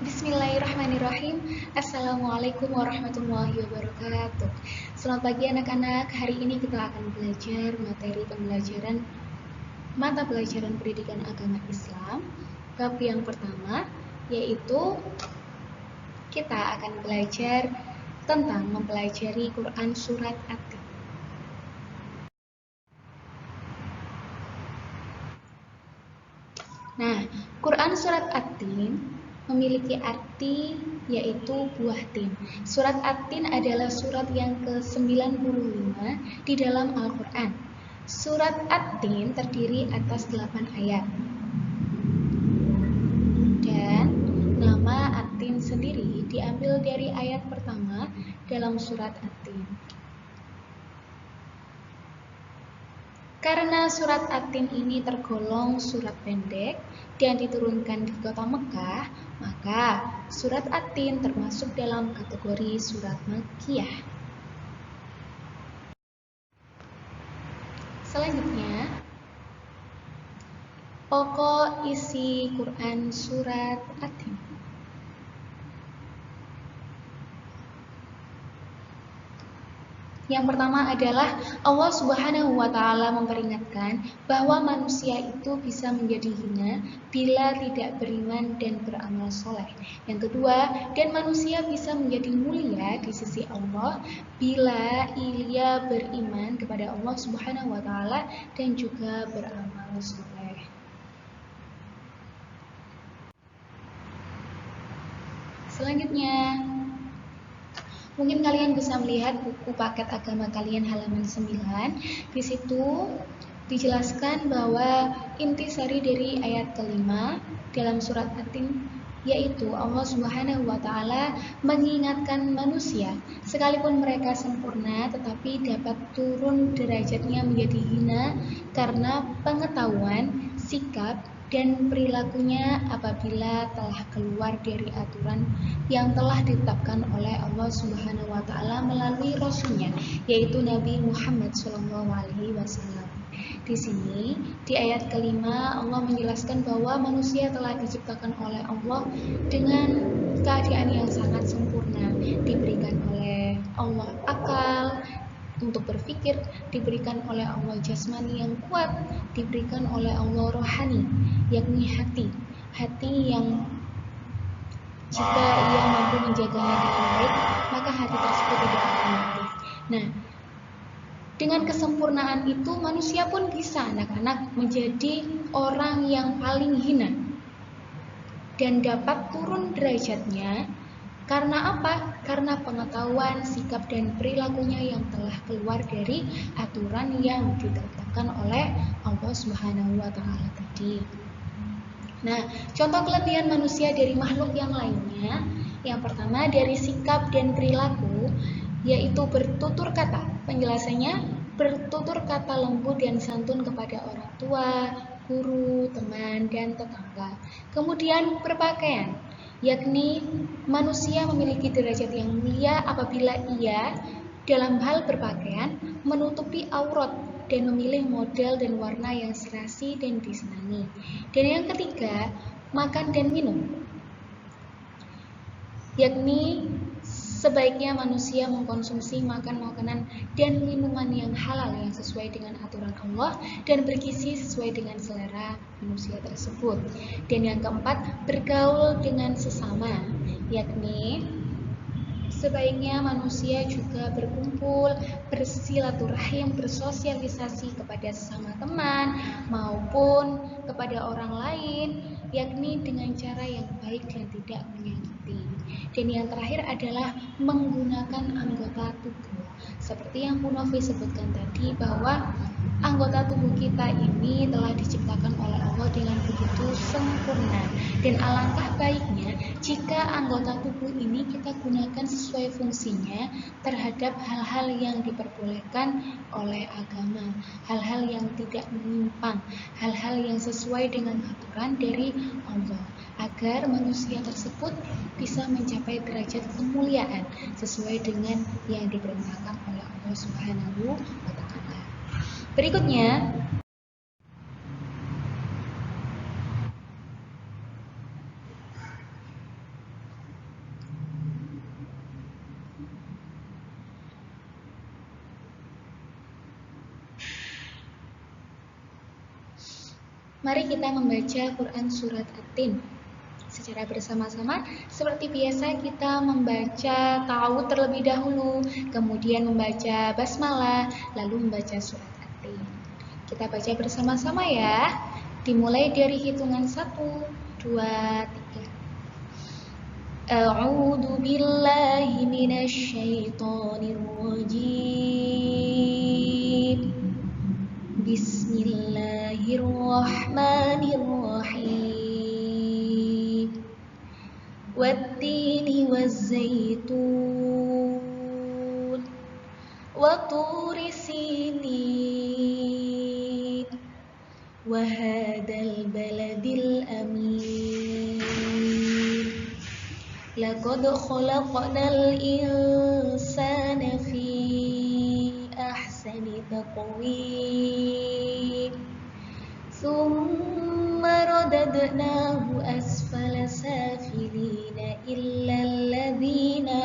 Bismillahirrahmanirrahim. Assalamualaikum warahmatullahi wabarakatuh. Selamat pagi anak-anak. Hari ini kita akan belajar materi pembelajaran mata pelajaran pendidikan agama Islam. Bab yang pertama yaitu kita akan belajar tentang mempelajari Quran Surat At-Tin. Nah, Quran Surat At-Tin memiliki arti yaitu buah tin. Surat At-Tin adalah surat yang ke-95 di dalam Al-Quran. Surat At-Tin terdiri atas 8 ayat. Dan nama At-Tin sendiri diambil dari ayat pertama dalam surat At-Tin. Karena surat At-Tin ini tergolong surat pendek dan diturunkan di kota Mekah, maka surat At-Tin termasuk dalam kategori surat Makkiyah. Selanjutnya, pokok isi Quran surat At-Tin. Yang pertama adalah Allah Subhanahu wa Ta'ala memperingatkan bahwa manusia itu bisa menjadi hina bila tidak beriman dan beramal soleh. Yang kedua, dan manusia bisa menjadi mulia di sisi Allah bila ia beriman kepada Allah Subhanahu wa Ta'ala dan juga beramal soleh. Selanjutnya, mungkin kalian bisa melihat buku paket agama kalian halaman 9. Di situ dijelaskan bahwa intisari dari ayat kelima dalam surat At-Tin yaitu Allah Subhanahu wa Ta'ala mengingatkan manusia sekalipun mereka sempurna tetapi dapat turun derajatnya menjadi hina karena pengetahuan, sikap, dan perilakunya apabila telah keluar dari aturan yang telah ditetapkan oleh Allah Subhanahu wa Ta'ala melalui Rasulnya, yaitu Nabi Muhammad SAW. Di sini, di ayat kelima, Allah menjelaskan bahwa manusia telah diciptakan oleh Allah dengan keadaan yang sangat sempurna, diberikan oleh Allah akal untuk berpikir, diberikan oleh Allah jasmani yang kuat, diberikan oleh Allah rohani, yakni hati yang jika ia mampu menjaganya dengan baik, maka hati tersebut tidak akan mati. Nah, dengan kesempurnaan itu manusia pun bisa anak-anak menjadi orang yang paling hina dan dapat turun derajatnya. Karena apa? Karena pengetahuan, sikap, dan perilakunya yang telah keluar dari aturan yang ditetapkan oleh Allah Subhanahu wa Ta'ala tadi. Nah, contoh kelebihan manusia dari makhluk yang lainnya, yang pertama dari sikap dan perilaku, yaitu bertutur kata. Penjelasannya, bertutur kata lembut dan santun kepada orang tua, guru, teman, dan tetangga. Kemudian berpakaian, yakni manusia memiliki derajat yang mulia apabila ia dalam hal berpakaian menutupi aurat dan memilih model dan warna yang serasi dan disenangi. Dan yang ketiga, makan dan minum, yakni sebaiknya manusia mengkonsumsi makanan dan minuman yang halal yang sesuai dengan aturan Allah dan bergizi sesuai dengan selera manusia tersebut. Dan yang keempat, bergaul dengan sesama, yakni sebaiknya manusia juga berkumpul, bersilaturahim, bersosialisasi kepada sesama teman maupun kepada orang lain, yakni dengan cara yang baik dan tidak menyakiti. Dan yang terakhir adalah menggunakan anggota tubuh. Seperti yang Bu Novi sebutkan tadi bahwa anggota tubuh kita ini telah diciptakan oleh Allah dengan begitu sempurna. Dan alangkah baiknya jika anggota tubuh ini kita gunakan sesuai fungsinya terhadap hal-hal yang diperbolehkan oleh agama, hal-hal yang tidak menyimpang, hal-hal yang sesuai dengan aturan dari Allah, agar manusia tersebut bisa mencapai derajat kemuliaan sesuai dengan yang diperintahkan oleh Allah Subhanahu wa Ta'ala. Berikutnya, Mari kita membaca Quran Surat At-Tin secara bersama-sama. Seperti biasa kita membaca ta'awudz terlebih dahulu, kemudian membaca basmalah, lalu membaca Surat At-Tin. Kita baca bersama-sama ya. Dimulai dari hitungan 1, 2, 3. A'udzu billahi minasy syaithanir rajim. Bismillahirrahmanirrahim. Wattini wazzaytun wa turi sinin wa hadzal baladil amin. Laqad khalaqnal insana fi ahsani taqwim. Thumma radadnahu asfala safilina illa alladhina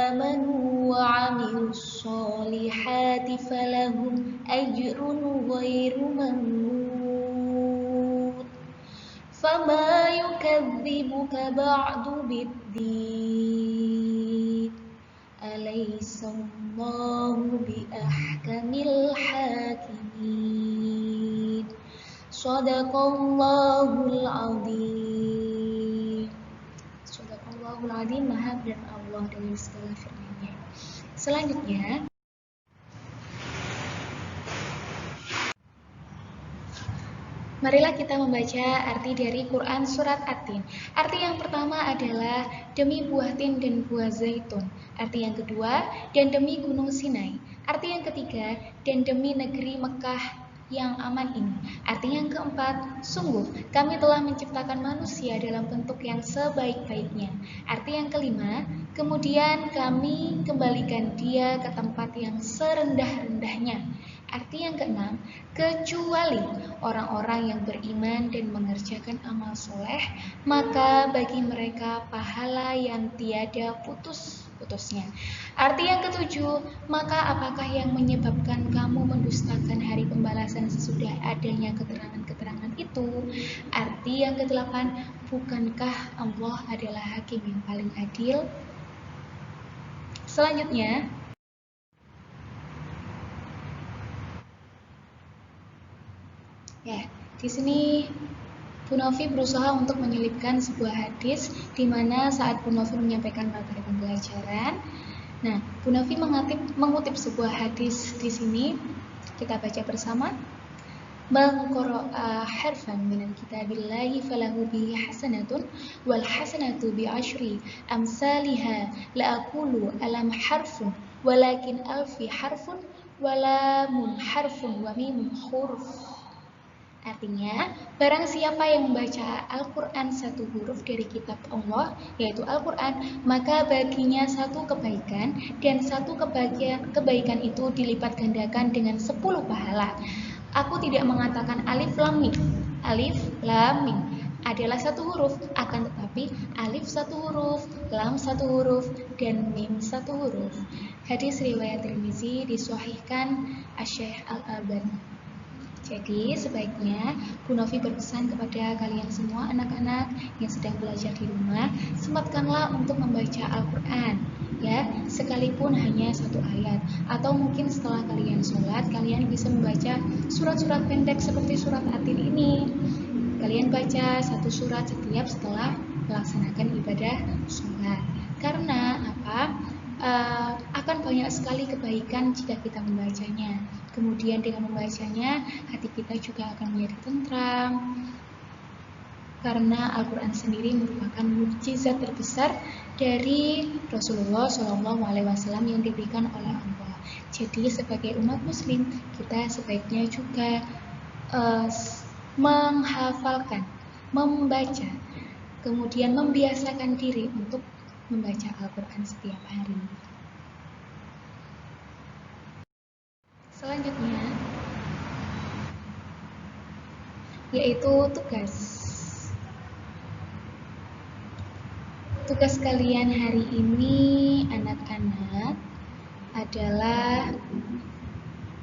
amanu wa 'amilus solihati falahum ajrun ghairu mamnun. Fama yukadzibuka ba'du biddin. Alaysallahu biahkamil hakimin. Shadaqallahul azim. Shadaqallahul azim, maha benar Allah dari segala firman-Nya. Selanjutnya, marilah kita membaca arti dari Quran Surat At-Tin. Arti yang pertama adalah demi buah tin dan buah zaitun. Arti yang kedua, dan demi gunung Sinai. Arti yang ketiga, dan demi negeri Mekah yang aman ini. Arti yang keempat, sungguh kami telah menciptakan manusia dalam bentuk yang sebaik-baiknya. Arti yang kelima, kemudian kami kembalikan dia ke tempat yang serendah-rendahnya. Arti yang keenam, kecuali orang-orang yang beriman dan mengerjakan amal soleh, maka bagi mereka pahala yang tiada putus-putusnya. Arti yang ketujuh, maka apakah yang menyebabkan kamu mendustakan hari pembalasan sesudah adanya keterangan-keterangan itu? Arti yang kedelapan, bukankah Allah adalah hakim yang paling adil? Selanjutnya, ya, di sini Bu Novi berusaha untuk menyelipkan sebuah hadis di mana saat Bu Novi menyampaikan materi pembelajaran. Nah, Bu Novi mengutip sebuah hadis di sini. Kita baca bersama. Man qara'a harfan minal kitabillahi falahu bihi hasanatun wal hasanatu bi asyri amsalha la aqulu alam harfun walakin alfi harfun walamun harfun wa mimun huruf. Artinya, barang siapa yang membaca Al-Quran satu huruf dari kitab Allah, yaitu Al-Quran, maka baginya satu kebaikan, dan satu kebaikan itu dilipat gandakan dengan 10 pahala. Aku tidak mengatakan alif lam mim. Alif lam mim adalah satu huruf, akan tetapi alif satu huruf, lam satu huruf, dan mim satu huruf. Hadis riwayat Tirmizi disahihkan Asy-Syaikh Al-Albani. Jadi sebaiknya Bu Novi berpesan kepada kalian semua anak-anak yang sedang belajar di rumah, sempatkanlah untuk membaca Al-Quran, ya, sekalipun hanya satu ayat. Atau mungkin setelah kalian sholat, kalian bisa membaca surat-surat pendek seperti surat At-Tin ini. Kalian baca satu surat setiap setelah melaksanakan ibadah sholat. Karena apa? Akan banyak sekali kebaikan jika kita membacanya. Kemudian dengan membacanya, hati kita juga akan menjadi tentram. Karena Al-Quran sendiri merupakan mukjizat terbesar dari Rasulullah SAW yang diberikan oleh Allah. Jadi sebagai umat muslim, kita sebaiknya juga menghafalkan, membaca, kemudian membiasakan diri untuk membaca Al-Quran setiap hari. Selanjutnya, yaitu tugas. Tugas kalian hari ini, anak-anak, adalah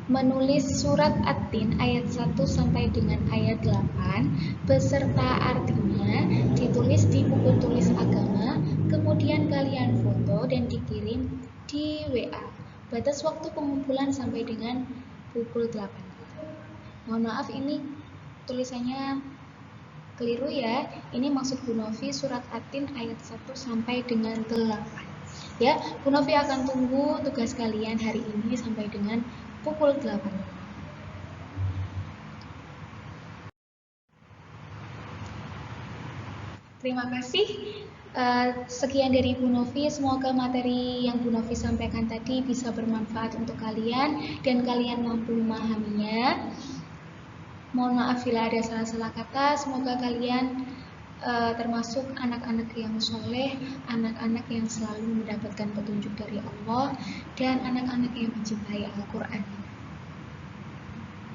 menulis surat At-Tin ayat 1 sampai dengan ayat 8 beserta artinya ditulis di buku tulis agama, kemudian kalian foto dan dikirim di WA. Batas waktu pengumpulan sampai dengan pukul 8. Mohon maaf ini tulisannya keliru ya. Ini maksud Bu Novi surat At-Tin ayat 1 sampai dengan 8. Ya, Bu Novi akan tunggu tugas kalian hari ini sampai dengan pukul 8. Terima kasih. Sekian dari Bu Novi. Semoga materi yang Bu Novi sampaikan tadi bisa bermanfaat untuk kalian dan kalian mampu memahaminya. Mohon maaf bila ada salah-salah kata. Semoga kalian termasuk anak-anak yang soleh, anak-anak yang selalu mendapatkan petunjuk dari Allah, dan anak-anak yang mencintai Al-Quran.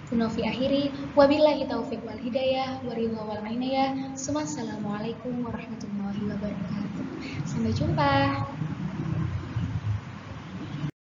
Bu Novi akhiri, wabillahi taufiq wal hidayah, waridha wal inayah. Assalamualaikum warahmatullahi wabarakatuh. Sampai jumpa.